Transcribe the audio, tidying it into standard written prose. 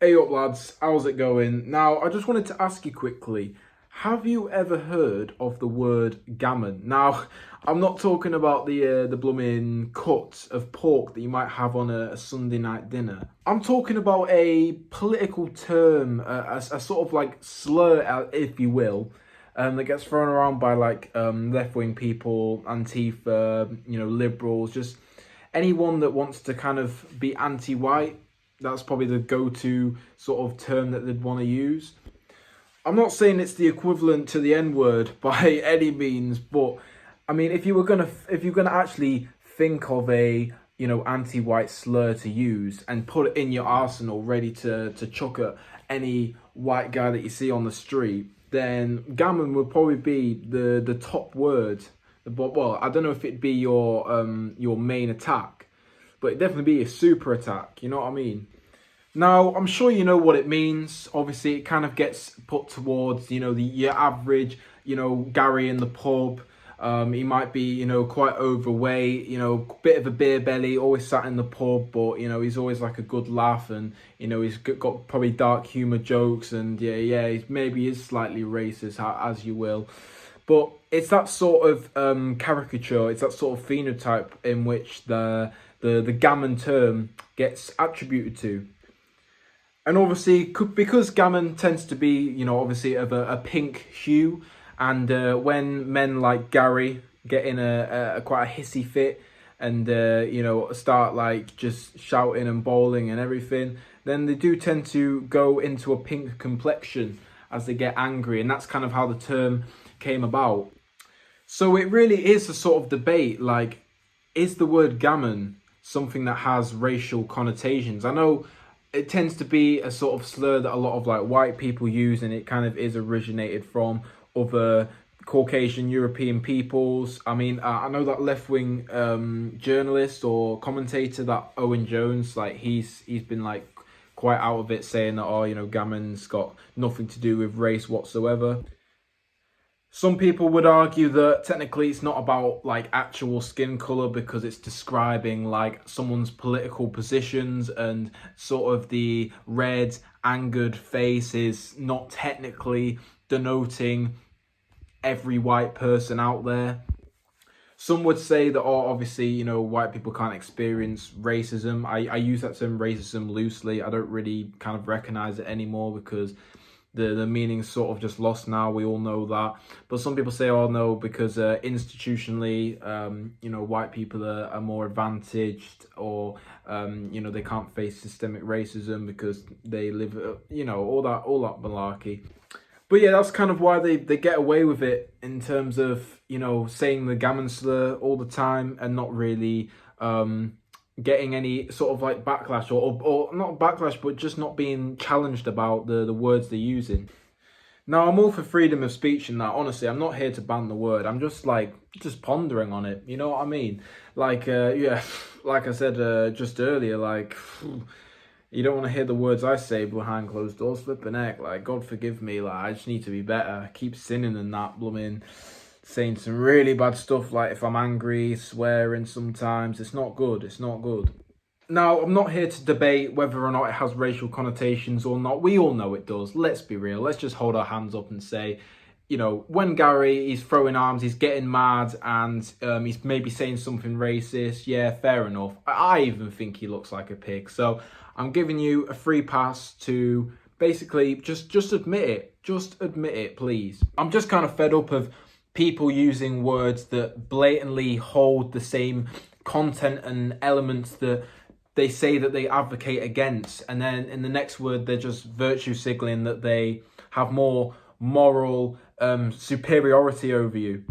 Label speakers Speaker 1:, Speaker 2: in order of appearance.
Speaker 1: Hey up lads, how's it going? Now, I just wanted to ask you quickly, have you ever heard of the word gammon? Now, I'm not talking about the blooming cut of pork that you might have on a Sunday night dinner. I'm talking about a political term, a sort of like slur, if you will, that gets thrown around by like left-wing people, Antifa, liberals, just anyone that wants to kind of be anti-white. That's probably the go-to sort of term that they'd want to use. I'm not saying it's the equivalent to the N-word by any means, but I mean, if you're gonna actually think of a anti-white slur to use and put it in your arsenal, ready to chuck at any white guy that you see on the street, then gammon would probably be the top word. But well, I don't know if it'd be your main attack, but it'd definitely be a super attack. You know what I mean? Now, I'm sure you know what it means. Obviously, it kind of gets put towards, your average, Gary in the pub. He might be, quite overweight, bit of a beer belly, always sat in the pub, but, he's always like a good laugh and, he's got probably dark humour jokes and, maybe is slightly racist, as you will. But it's that sort of caricature, it's that sort of phenotype in which the gammon term gets attributed to. And obviously, because gammon tends to be, obviously of a pink hue, and when men like Gary get in a quite a hissy fit and, start like just shouting and bawling and everything, then they do tend to go into a pink complexion as they get angry. And that's kind of how the term came about. So it really is a sort of debate, like, is the word gammon something that has racial connotations? I know it tends to be a sort of slur that a lot of like white people use, and it kind of is originated from other Caucasian European peoples. I mean, I know that left-wing journalist or commentator, that Owen Jones, like he's been like quite out of it, saying that gammon's got nothing to do with race whatsoever. Some people would argue that technically it's not about like actual skin color, because it's describing like someone's political positions, and sort of the red angered face is not technically denoting every white person out there. Some would say that, obviously, white people can't experience racism. I use that term racism loosely. I don't really kind of recognize it anymore because the meaning's sort of just lost now. We all know that. But some people say, oh no, because institutionally, white people are more advantaged, or, they can't face systemic racism because they live, all that malarkey. But yeah, that's kind of why they get away with it in terms of, saying the gammon slur all the time and not really getting any sort of like backlash, or not backlash, but just not being challenged about the words they're using. Now, I'm all for freedom of speech and that. Honestly, I'm not here to ban the word. I'm just pondering on it. You know what I mean? Like, yeah, like I said just earlier, like, you don't want to hear the words I say behind closed doors, flipping heck. Like, God forgive me, like, I just need to be better. I keep sinning and that, blooming, saying some really bad stuff, like if I'm angry, swearing sometimes. It's not good, it's not good. Now, I'm not here to debate whether or not it has racial connotations or not. We all know it does. Let's be real. Let's just hold our hands up and say, when Gary, he's throwing arms, he's getting mad, and he's maybe saying something racist, yeah, fair enough. I even think he looks like a pig. So I'm giving you a free pass to basically just admit it. Just admit it, please. I'm just kind of fed up of people using words that blatantly hold the same content and elements that they say that they advocate against, and then in the next word they're just virtue signaling that they have more moral superiority over you.